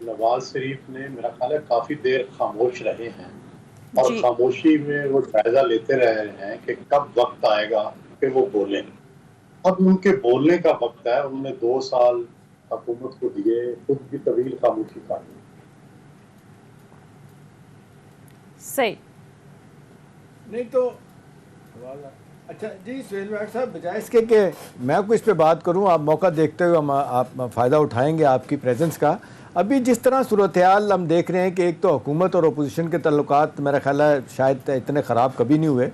नवाज शरीफ ने मेरा ख्याल है काफी देर खामोश रहे हैं और जी। खामोशी में वो जायजा लेते रहे हैं कि कब वक्त आएगा कि वो बोलें। अब उनके बोलने का वक्त है। उन्होंने 2 साल हुकूमत को दिए, खुद की तवील खामोशी काटी। सही। नहीं तो अच्छा जी सुहेल भाई साहब, बजाय इसके कि मैं आपको इस पे बात करूं, आप मौका देखते हुए हम आप फ़ायदा उठाएंगे आपकी प्रेजेंस का। अभी जिस तरह सूरत हाल हम देख रहे हैं कि एक तो हुकूमत और अपोजिशन के तल्लुकात मेरा ख्याल है शायद इतने ख़राब कभी नहीं हुए।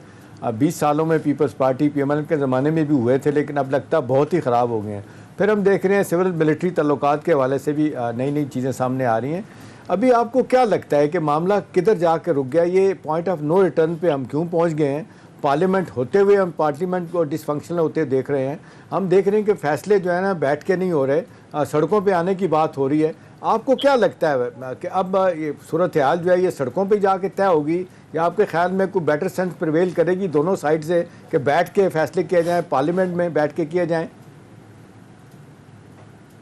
20 सालों में पीपल्स पार्टी PML के ज़माने में भी हुए थे, लेकिन अब लगता है बहुत ही ख़राब हो गए हैं। फिर हम देख रहे हैं सिविल मिलिट्री तल्लुकात के हवाले से भी नई नई चीज़ें सामने आ रही हैं। अभी आपको क्या लगता है कि मामला किधर जाकर रुक गया? ये पॉइंट ऑफ नो रिटर्न पे हम क्यों पहुंच गए हैं? पार्लियामेंट होते हुए हम पार्लियामेंट को डिसफंक्शनल होते देख रहे हैं। हम देख रहे हैं कि फैसले जो है ना बैठ के नहीं हो रहे, सड़कों पे आने की बात हो रही है। आपको क्या लगता है कि अब ये सूरत हाल जो है ये सड़कों पे जाके तय होगी, या आपके ख्याल में कोई बेटर सेंस प्रिवेल करेगी दोनों साइड से कि बैठ के फैसले किए जाएँ, पार्लियामेंट में बैठ के किए जाएँ?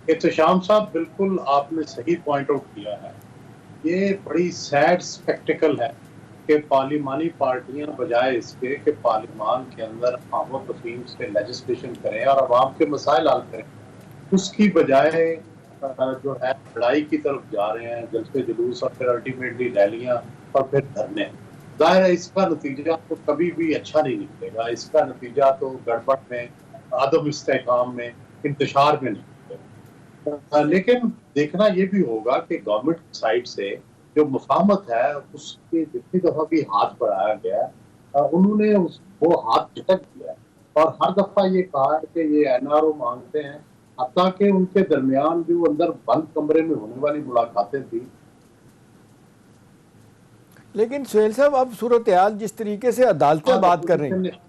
एहतशाम साहब, बिल्कुल आपने सही पॉइंट आउट किया है। ये बड़ी सैड स्पेक्टिकल है कि पार्लिमानी पार्टियां बजाय इसके कि पार्लिमान के अंदर आम तफहीम से लेजिस्लेशन करें और अवाम के मसाइल हल करें, उसकी बजाय जो है लड़ाई की तरफ जा रहे हैं, जलसे जुलूस और फिर अल्टीमेटली रैलियां और फिर धरने। जाहिर है इसका नतीजा तो कभी भी अच्छा नहीं निकलेगा। इसका नतीजा तो गड़बड़ में, अदम इस्तेहकाम में, इंतशार में निकलेगा। लेकिन देखना ये भी होगा कि गवर्नमेंट की साइड से जो मुफाहमत है उसके जितनी दफा भी हाथ बढ़ाया गया, उन्होंने वो हाथ झटक दिया है और हर दफा ये कहा है कि ये NRO मांगते हैं। हत्ता कि उनके दरमियान जो अंदर बंद कमरे में होने वाली मुलाकातें थी। लेकिन सुहेल साहब, अब सूरत हाल जिस तरीके से अदालतें बात कर रही हैं,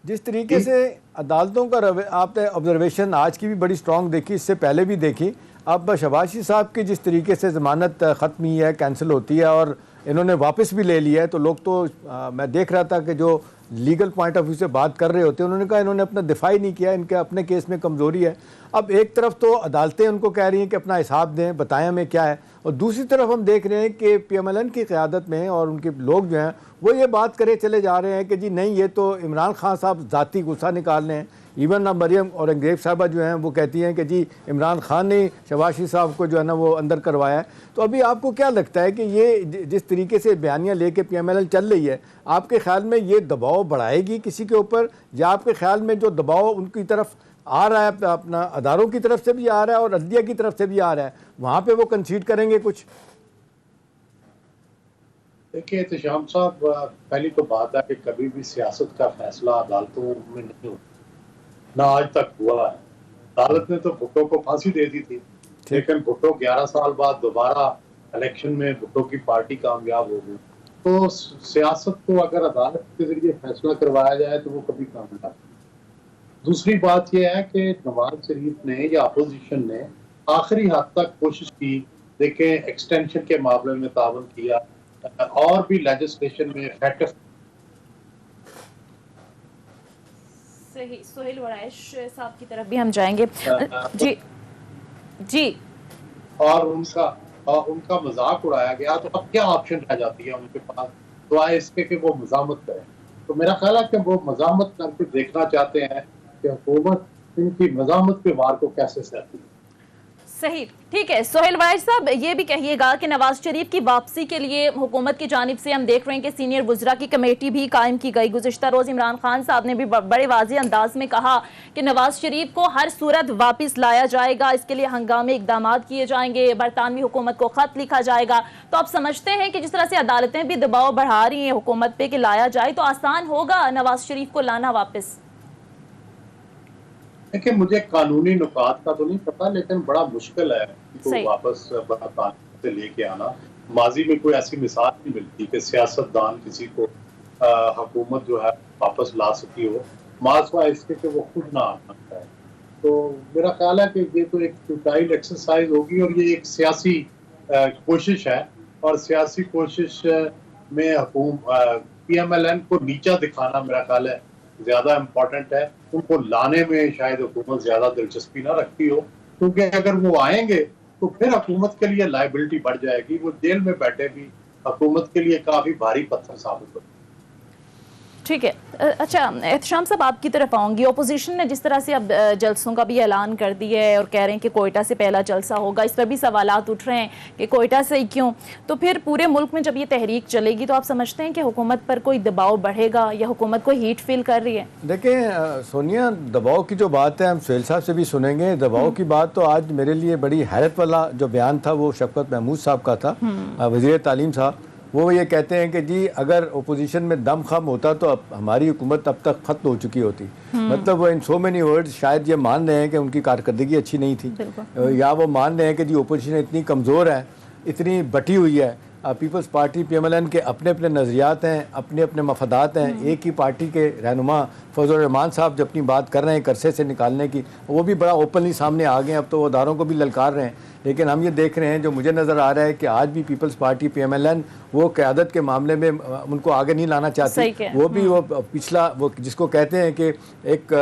जिस तरीके से अदालतों का आपने ऑब्जर्वेशन आज की भी बड़ी स्ट्रॉन्ग देखी, इससे पहले भी देखी। अब शहबाज शरीफ साहब की जिस तरीके से ज़मानत ख़त्म हुई है, कैंसिल होती है और इन्होंने वापस भी ले लिया है, तो लोग तो मैं देख रहा था कि जो लीगल पॉइंट ऑफ व्यू से बात कर रहे होते हैं, उन्होंने कहा इन्होंने अपना दिफा ही नहीं किया, इनके अपने केस में कमज़ोरी है। अब एक तरफ तो अदालतें उनको कह रही हैं कि अपना हिसाब दें, बताएं हमें क्या है, और दूसरी तरफ हम देख रहे हैं कि PMLN की क़यादत में और उनके लोग जो हैं वो ये बात करे चले जा रहे हैं कि जी नहीं, ये तो इमरान खान साहब ज़ाती गुस्सा निकाल रहे हैं। इवन अब मरियम औरंगजेब साहबा जो हैं वो कहती हैं कि जी इमरान खान ने शहबाज शरीफ साहब को जो है ना वो अंदर करवाया है। तो अभी आपको क्या लगता है कि ये जिस तरीके से बयानियाँ लेके PMLN चल रही है, आपके ख्याल में ये दबाव बढ़ाएगी किसी के ऊपर, या आपके ख्याल में जो दबाव उनकी तरफ आ रहा है, अपना अदारों की तरफ से भी आ रहा है और अदलिया की तरफ से भी आ रहा है, वहाँ पर वो कंसीड करेंगे कुछ? देखिए एहतशाम साहब, पहली तो बात है कि कभी भी सियासत का फैसला अदालतों में नहीं होता, ना आज तक हुआ है। अदालत ने तो भुट्टो को फांसी दे दी थी, लेकिन भुट्टो 11 साल बाद दोबारा इलेक्शन में भुट्टो की पार्टी कामयाब हो गई। तो सियासत को अगर अदालत के जरिए फैसला करवाया जाए तो वो कभी कामयाब नहीं। दूसरी बात यह है कि नवाज शरीफ ने या अपोजिशन ने आखिरी हद तक कोशिश की। देखें, एक्सटेंशन के मामले में तावन किया और भी लेजिस्लेशन में इफेक्टिव। सही। सोहेल वड़ैश साहब की तरफ भी हम जाएंगे। जी जी। और उनका मजाक उड़ाया गया, तो अब क्या ऑप्शन रह जाती है उनके पास? तो आए इसके कि वो मजामत करें। तो मेरा ख्याल है कि वो मजामत करके देखना चाहते हैं कि हुकूमत इनकी मजामत के वार को कैसे सहती है। सही। ठीक है सोहेल वड़ैश साहब, ये भी कहिएगा कि नवाज शरीफ की वापसी के लिए हुकूमत की जानिब से हम देख रहे हैं कि सीनियर वुज़रा की कमेटी भी कायम की गई। गुज़िश्ता रोज़ इमरान खान साहब ने भी बड़े वाज़ेह अंदाज में कहा कि नवाज शरीफ को हर सूरत वापस लाया जाएगा, इसके लिए हंगामी इकदाम किए जाएंगे, बरतानवी हुकूमत को खत लिखा जाएगा। तो आप समझते हैं कि जिस तरह से अदालतें भी दबाव बढ़ा रही हैं हुकूमत पे कि लाया जाए, तो आसान होगा नवाज शरीफ को लाना वापस? देखिए, मुझे कानूनी नुकात का तो नहीं पता, लेकिन बड़ा मुश्किल है तो वापस से लेके आना। माजी में कोई ऐसी मिसाल नहीं मिलती कि सियासतदान किसी को हुकूमत जो है वापस ला सकी हो, माजवा इसके कि वो खुद ना आना है। तो मेरा ख्याल है कि ये तो एक फ्यूटाइल एक्सरसाइज होगी और ये एक सियासी कोशिश है, और सियासी कोशिश में PMLN को नीचा दिखाना मेरा ख्याल है ज्यादा इम्पोर्टेंट है। उनको लाने में शायद हुकूमत ज्यादा दिलचस्पी ना रखती हो, क्योंकि अगर वो आएंगे तो फिर हुकूमत के लिए लायबिलिटी बढ़ जाएगी, वो जेल में बैठे भी हुकूमत के लिए काफी भारी पत्थर साबित हो। ठीक है, अच्छा एहतशाम साहब आपकी तरफ आऊँगी। अपोजिशन ने जिस तरह से अब जलसों का भी ऐलान कर दिया है और कह रहे हैं कि कोयटा से पहला जलसा होगा, इस पर भी सवालात उठ रहे हैं कि कोयटा से ही क्यों। तो फिर पूरे मुल्क में जब ये तहरीक चलेगी तो आप समझते हैं कि हुकूमत पर कोई दबाव बढ़ेगा या हुकूमत कोई हीट फील कर रही है? देखें सोनिया, दबाव की जो बात है हम सुहेल साहब से भी सुनेंगे। दबाव की बात तो आज मेरे लिए बड़ी हैरत वाला जो बयान था वो शफकत महमूद साहब का था, वज़ीर तालीम साहब। वो ये कहते हैं कि जी अगर ओपोजिशन में दम खम होता तो अब हमारी हुकूमत अब तक खत्म हो चुकी होती। मतलब वो इन सो मेनी वर्ड्स शायद ये मान रहे हैं कि उनकी कारकर्दगी अच्छी नहीं थी, या वो मान रहे हैं कि जी ओपोजिशन इतनी कमज़ोर है, इतनी बटी हुई है। पीपल्स पार्टी PMLN के अपने अपने नज़रियात हैं, अपने अपने मफादात हैं। एक ही पार्टी के रहनुमा फजल रहमान साहब जो अपनी बात कर रहे हैं करसे से निकालने की, वो भी बड़ा ओपनली सामने आ गए। अब तो वो अदारों को भी ललकार रहे हैं। लेकिन हम ये देख रहे हैं, जो मुझे नज़र आ रहा है कि आज भी पीपल्स पार्टी PMLN वो क़यादत के मामले में उनको आगे नहीं लाना चाहती। वो भी वो पिछला वो जिसको कहते हैं कि एक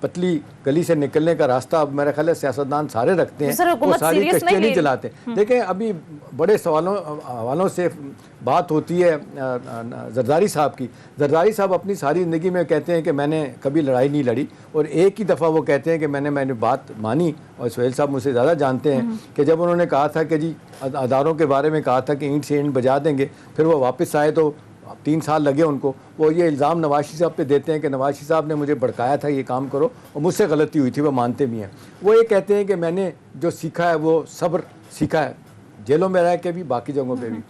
पतली गली से निकलने का रास्ता अब मेरा ख्याल है सियासतदान सारे रखते हैं, वो सारी कश्तियाँ नहीं चलाते। देखें अभी बड़े हवालों से बात होती है जरदारी साहब की। जरदारी साहब अपनी सारी ज़िंदगी में कहते हैं कि मैंने कभी लड़ाई नहीं लड़ी, और एक ही दफ़ा वो कहते हैं कि मैंने बात मानी। और सुहेल साहब मुझसे ज़्यादा जानते हैं कि जब उन्होंने कहा था कि जी अदारों के बारे में कहा था कि ईंट से ईंट बजा देंगे, फिर वो वापस आए तो 3 साल लगे उनको। वो ये इल्ज़ाम नवाशी साहब पे देते हैं कि नवाशी साहब ने मुझे भड़काया था ये काम करो, और मुझसे गलती हुई थी, वो मानते भी हैं। वो ये कहते हैं कि मैंने जो सीखा है वो सब्र सीखा है, जेलों में रह के भी, बाकी जगहों पे भी।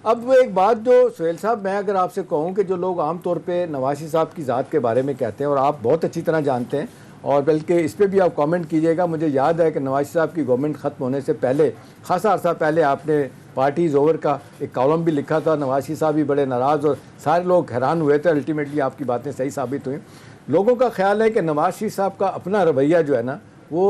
अब वो एक बात जो सुहेल साहब, मैं अगर आपसे कहूँ कि जो लोग आम तौर पे नवाशी साहब की ज़ात के बारे में कहते हैं, और आप बहुत अच्छी तरह जानते हैं, और बल्कि इस पर भी आप कमेंट कीजिएगा। मुझे याद है कि नवाशी साहब की गवर्नमेंट ख़त्म होने से पहले खासा अर्सा पहले आपने पार्टीज़ ओवर का एक कॉलम भी लिखा था। नवाशी साहब भी बड़े नाराज़ और सारे लोग हैरान हुए थे। अल्टीमेटली आपकी बातें सही साबित हुई। लोगों का ख्याल है कि नवाशी साहब का अपना रवैया जो है ना वो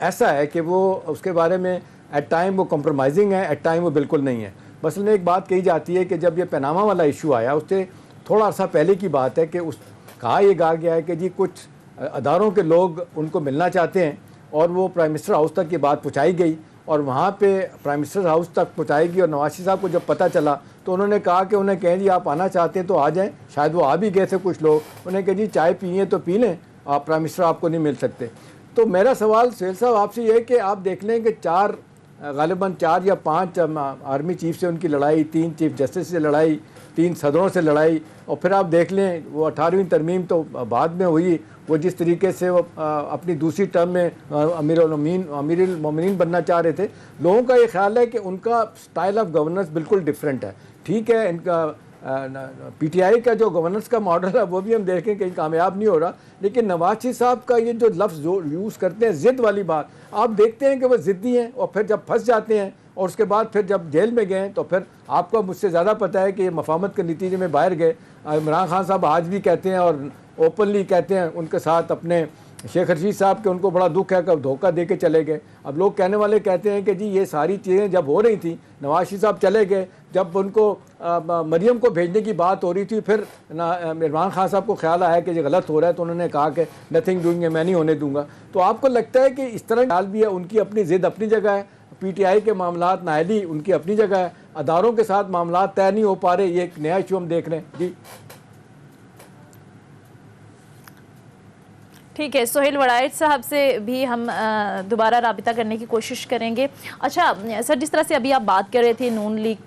ऐसा है कि वो उसके बारे में एट टाइम वो कॉम्प्रोमाइजिंग है, एट टाइम वो बिल्कुल नहीं है। मसलन एक बात कही जाती है कि जब ये पनामा वाला इशू आया उससे थोड़ा अर्सा पहले की बात है कि उस कहा यह गया है कि जी कुछ अदारों के लोग उनको मिलना चाहते हैं, और वो प्राइम मिनिस्टर हाउस तक ये बात पहुंचाई गई, और वहाँ पे प्राइम मिनिस्टर हाउस तक पहुंचाएगी। और नवाशी साहब को जब पता चला तो उन्होंने कहा कि उन्हें कहें जी आप आना चाहते हैं तो आ जाएं। शायद वो आ भी गए थे कुछ लोग, उन्हें कहे जी चाय पिए तो पी लें, आप प्राइम मिनिस्टर आपको नहीं मिल सकते। तो मेरा सवाल सुहेल साहब आपसे ये है कि आप देख लें कि गालिबन 4 या 5 आर्मी चीफ से उनकी लड़ाई, 3 चीफ जस्टिस से लड़ाई, 3 सदरों से लड़ाई, और फिर आप देख लें वो 18वीं तरमीम तो बाद में हुई। वो जिस तरीके से वो अपनी दूसरी टर्म में अमीरुल मोमिनीन बनना चाह रहे थे, लोगों का ये ख्याल है कि उनका स्टाइल ऑफ गवर्नेंस बिल्कुल डिफरेंट है। ठीक है, इनका PTI का जो गवर्नेंस का मॉडल है वो भी हम देखें कहीं कामयाब नहीं हो रहा, लेकिन नवाज साहब का ये जो लफ्ज़ जो यूज़ करते हैं ज़िद वाली बात, आप देखते हैं कि वो ज़िद्दी हैं, और फिर जब फंस जाते हैं और उसके बाद फिर जब जेल में गए तो फिर आपको मुझसे ज़्यादा पता है कि ये मफाहमत के नतीजे में बाहर गए। इमरान खान साहब आज भी कहते हैं और ओपनली कहते हैं उनके साथ अपने शेख रशीद साहब के उनको बड़ा दुख है कि धोखा दे के चले गए। अब लोग कहने वाले कहते हैं कि जी ये सारी चीज़ें जब हो रही थी, नवाज साहब चले गए, जब उनको मरियम को भेजने की बात हो रही थी, फिर इमरान खान साहब को ख्याल आया कि ये गलत हो रहा है, तो उन्होंने कहा कि नथिंग डूइंग, मैं नहीं होने दूंगा। तो आपको लगता है कि इस तरह ख्याल भी है, उनकी अपनी ज़िद अपनी जगह है, PTI के मामलात नायली उनकी अपनी जगह है, अदारों के साथ मामलात तय नहीं हो पा रहे, ये एक नया इशू हम देख रहे हैं। जी ठीक है, सोहेल वड़ाइच साहब से भी हम दोबारा राबिता करने की कोशिश करेंगे। अच्छा सर, जिस तरह से अभी आप बात कर रहे थे नून लीग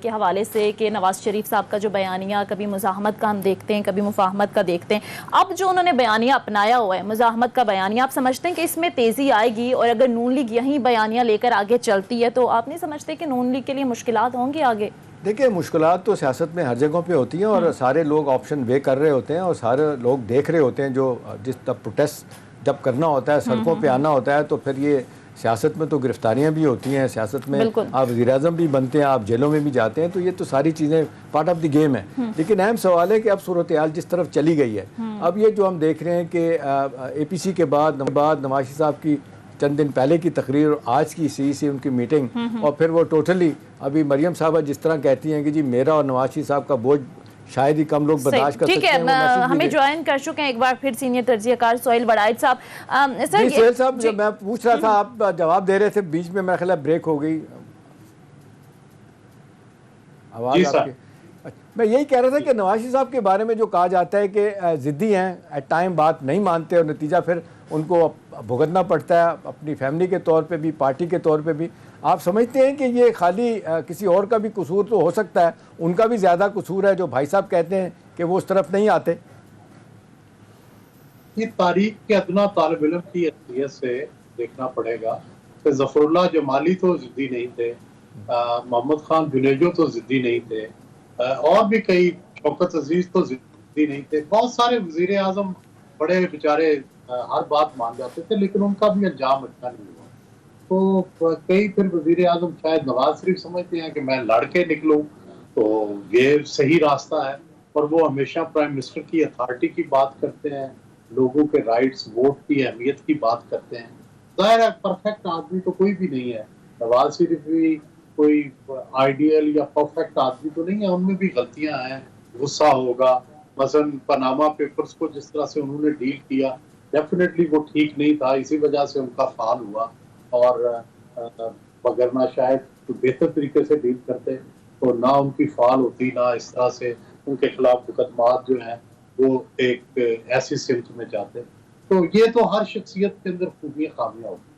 के हवाले से कि नवाज शरीफ साहब का जो बयानिया कभी मुज़ाहमत का हम देखते हैं, कभी मुफाहमत का देखते हैं, अब जो उन्होंने बयानिया अपनाया हुआ है मुज़ाहमत का बयानिया, आप समझते हैं कि इसमें तेज़ी आएगी? और अगर नून लीग यही बयानिया लेकर आगे चलती है तो आप नहीं समझते कि नून लीग के लिए मुश्किलात होंगी आगे? देखिए, मुश्किलात तो सियासत में हर जगहों पे होती हैं, और सारे लोग ऑप्शन वे कर रहे होते हैं, और सारे लोग देख रहे होते हैं। जो जिस तब प्रोटेस्ट जब करना होता है, सड़कों पे आना होता है, तो फिर ये सियासत में तो गिरफ्तारियां भी होती हैं, सियासत में आप वज़ीर-ए-आज़म भी बनते हैं, आप जेलों में भी जाते हैं, तो ये तो सारी चीज़ें पार्ट ऑफ द गेम है। लेकिन अहम सवाल है कि अब सूरत हाल जिस तरफ चली गई है, अब ये जो हम देख रहे हैं कि APC के बाद नवाज साहब की चंद दिन पहले की तकरीर और आज की CEC उनकी मीटिंग, और फिर वो टोटली अभी मरियम साहबा जिस तरह कहती हैं कि जी मेरा और नवाज शरीफ साहब का बोझ शायद ही कम लोग बर्दाश्त कर सकते ठीक है, हैं। वो मैसेज भी हमें दे। ज्वाइन कर चुके हैं एक बार फिर सीनियर तर्जीहकार सोहेल वड़ाइच साहब। सर जी सोहेल साहब, जब मैं पूछ रहा था आप जवाब दे रहे थे, बीच में मेरा ख्याल है ब्रेक हो गई आवाज़ आपकी। मैं यही कह रहा था कि नवाज शरीफ साहब के बारे में जो कहा जाता है कि ज़िद्दी हैं, एट टाइम बात नहीं मानते और नतीजा फिर उनको भुगतना पड़ता है अपनी फैमिली के तौर पे भी, पार्टी के तौर पे भी। आप समझते हैं कि ये खाली किसी और का भी कसूर तो हो सकता है, उनका भी ज़्यादा कसूर है जो भाई साहब कहते हैं कि वो उस तरफ नहीं आते? ये तारीख के अदना तालिब इल्म की हैसियत से देखना पड़ेगा कि जफरुल्लाह जमाली तो जिद्दी नहीं थे, मोहम्मद खान जुनेजो तो जिद्दी नहीं थे, और भी कई, शौकत अजीज तो जिद्दी नहीं थे। बहुत सारे वजीर आजम बड़े बेचारे हर बात मान जाते थे, लेकिन उनका भी अंजाम अच्छा नहीं हुआ। तो कई फिर वजीर आजम शायद नवाज शरीफ समझते हैं कि मैं लड़ के निकलूं तो ये सही रास्ता है, और वो हमेशा प्राइम मिनिस्टर की अथॉरिटी की बात करते हैं, लोगों के राइट्स, वोट की अहमियत की बात करते हैं। जाहिर है परफेक्ट आदमी तो कोई भी नहीं है, नवाज शरीफ भी कोई आइडियल या परफेक्ट आदमी तो नहीं है, उनमें भी गलतियां हैं, गुस्सा होगा। मसलन पनामा पेपर्स को जिस तरह से उन्होंने डील किया, डेफिनेटली वो ठीक नहीं था, इसी वजह से उनका फाल हुआ। और अगर ना शायद बेहतर तरीके से डील करते तो ना उनकी फाल होती, ना इस तरह से उनके खिलाफ मुकदमात जो हैं वो एक ऐसी सिमत में जाते। तो ये तो हर शख्सियत के अंदर खूबियां खामियां होती,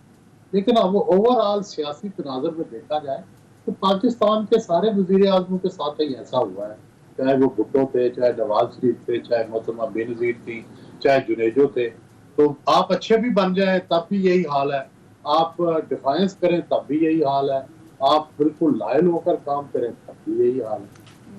लेकिन अब वो ओवरऑल सियासी तनाज़ुर में देखा जाए तो पाकिस्तान के सारे वज़ीर आज़मों के साथ ही ऐसा हुआ है, चाहे वो भुट्टो थे, चाहे नवाज शरीफ थे, चाहे मोहतरमा बेनज़ीर थी, चाहे जुनेजो थे। तो आप अच्छे भी बन जाए तब भी यही हाल है, आप डिफाइंस करें तब भी यही हाल है, आप बिल्कुल लायल होकर काम करें तब भी यही हाल है।